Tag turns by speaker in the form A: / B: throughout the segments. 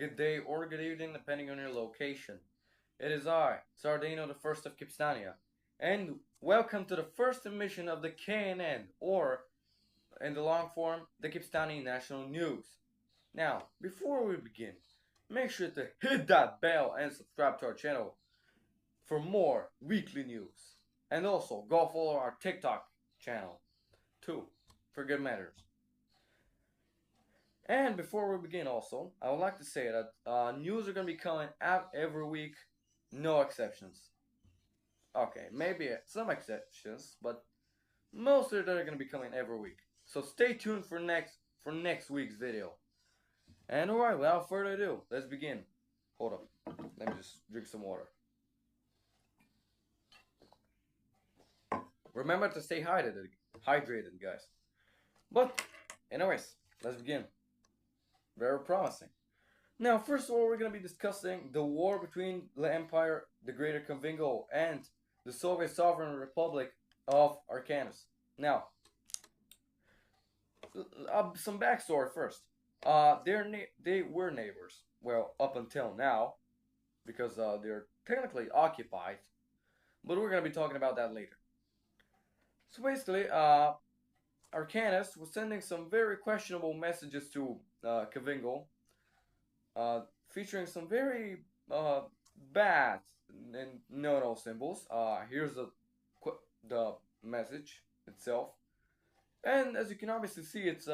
A: good day, or good evening, depending on your location. It is I, Tsar the first of Kipstania, and welcome to the first emission of the KNN, or in the long form, the Kipstani National News. Now, before we begin, make sure to hit that bell and subscribe to our channel for more weekly news. And also, go follow our TikTok channel, too, for good matters. And before we begin also, I would like to say that news are going to be coming out every week, no exceptions. Okay, maybe some exceptions, but mostly they're going to be coming every week. So stay tuned for next week's video. And alright, without further ado, let's begin. Hold up, let me just drink some water. Remember to stay hydrated, guys. But, anyways, let's begin. Very promising. Now, first of all, we're going to be discussing the war between the Empire, the Greater Convingo, and the Soviet Sovereign Republic of Arkansas. Now, some backstory first. They were neighbors. Well, up until now, because they're technically occupied. But we're going to be talking about that later. So basically, Arkansas was sending some very questionable messages to Kavingo, featuring some very bad and no symbols. Here's the message itself, and as you can obviously see, it's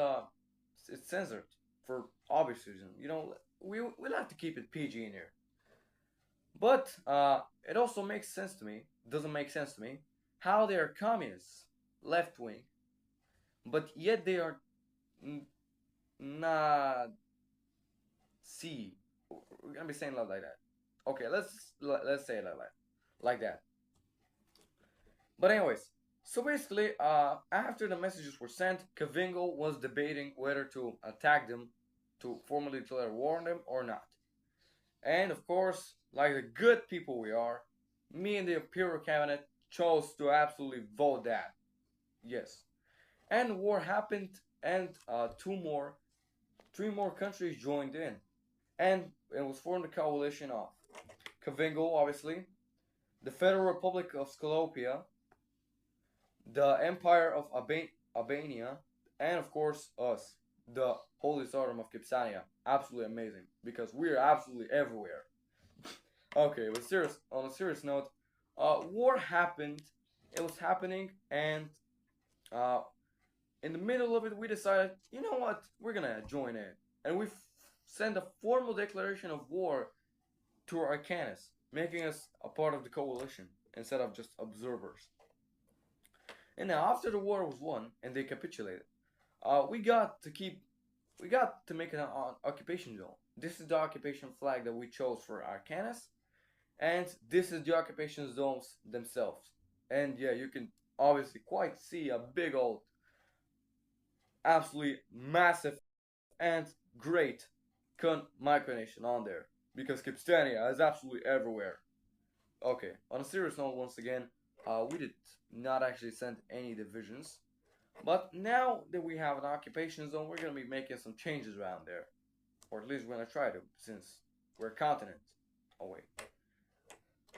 A: censored for obvious reasons. You know, we like to keep it PG in here, but it also makes sense to me. Doesn't make sense to me how they are communists, left wing, but yet they are not see. We're gonna be saying it like that. Okay, let's say it like that. But anyways, so basically, after the messages were sent, Kavingo was debating whether to attack them, to formally declare war on them or not. And of course, like the good people we are, me and the Imperial Cabinet chose to absolutely vote that. Yes. And war happened, and three more countries joined in. And it was formed a coalition of Kavingo, obviously, the Federal Republic of Scalopia, the Empire of Albania, and of course us, the Holy Tsardom of Kipstania. Absolutely amazing, because we're absolutely everywhere. Okay, but on a serious note, war happened. It was happening, and in the middle of it, we decided, you know what, we're gonna join in, and we sent a formal declaration of war to Arkansas, making us a part of the coalition instead of just observers. And now, after the war was won and they capitulated, we got to make an occupation zone. This is the occupation flag that we chose for Arkansas, and this is the occupation zones themselves. And yeah, you can obviously quite see a big old, absolutely massive and great micronation on there, because Kipstania is absolutely everywhere. Okay, on a serious note, once again, we did not actually send any divisions, but now that we have an occupation zone, we're gonna be making some changes around there, or at least we're gonna try to, since we're a continent away.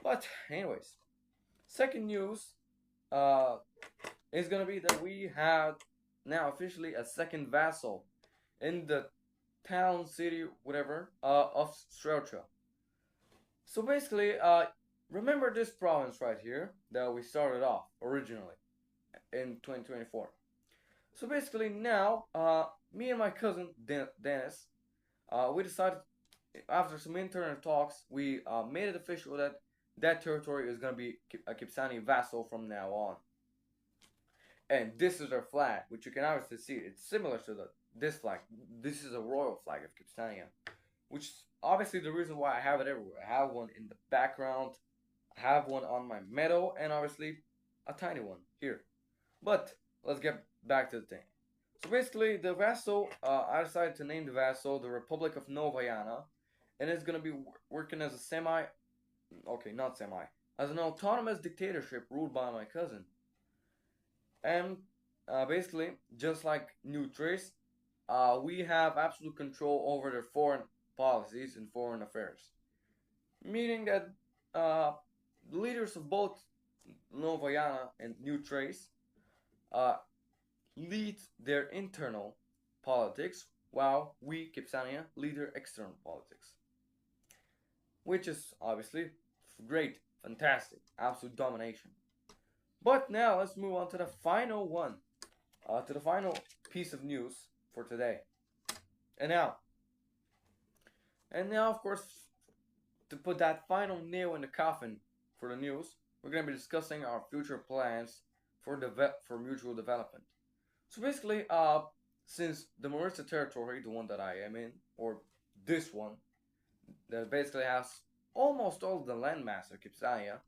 A: But anyways, second news is gonna be that we have now officially a second vassal in the town, city, whatever, of Strelcha. So basically, remember this province right here that we started off originally in 2024. So basically now, me and my cousin Dennis, we decided, after some internal talks, we made it official that that territory is going to be a Kipstani vassal from now on. And this is our flag, which you can obviously see. It's similar to this flag. This is a royal flag of Kipstania, which is obviously the reason why I have it everywhere. I have one in the background, I have one on my medal, and obviously a tiny one here. But let's get back to the thing. So basically, the vassal, I decided to name the vassal the Republic of Novayana, and it's gonna be working as a as an autonomous dictatorship ruled by my cousin. And basically, just like New Trace, we have absolute control over their foreign policies in foreign affairs, meaning that uh, the leaders of both Novayana and New Thrace uh, lead their internal politics, while we, Kipstania, lead their external politics, which is obviously great, fantastic, absolute domination. But now let's move on to the final one, to the final piece of news for today. And now, of course, to put that final nail in the coffin for the news, we're going to be discussing our future plans for mutual development. So basically, since the Marissa territory, the one that I am in, or this one, that basically has almost all the landmass of Kipsania,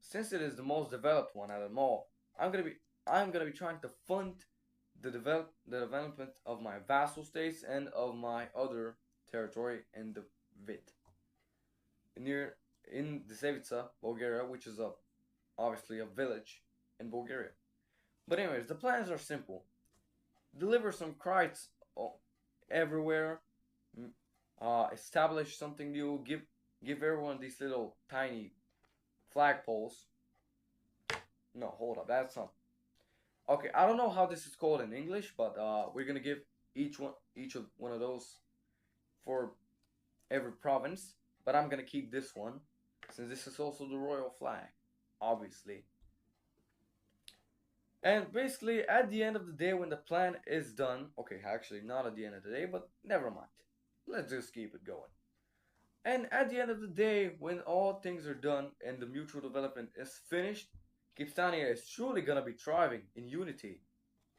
A: since it is the most developed one out of them all, I'm gonna be trying to fund the development of my vassal states and of my other territory in the Vit, near in the Sevica, Bulgaria, which is obviously a village in Bulgaria. But anyways, the plans are simple: deliver some krites everywhere, establish something new, give everyone these little tiny flagpoles. No, hold up, that's not. Okay, I don't know how this is called in English, but we're gonna give each of one of those for every province. But I'm gonna keep this one, since this is also the royal flag, obviously. And basically, at the end of the day, when the plan is done, okay, actually not at the end of the day, but never mind. Let's just keep it going. And at the end of the day, when all things are done and the mutual development is finished, Kipstania is truly gonna be thriving in unity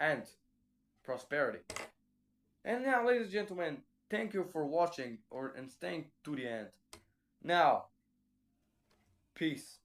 A: and prosperity. And now, ladies and gentlemen, thank you for watching and staying to the end. Now, peace.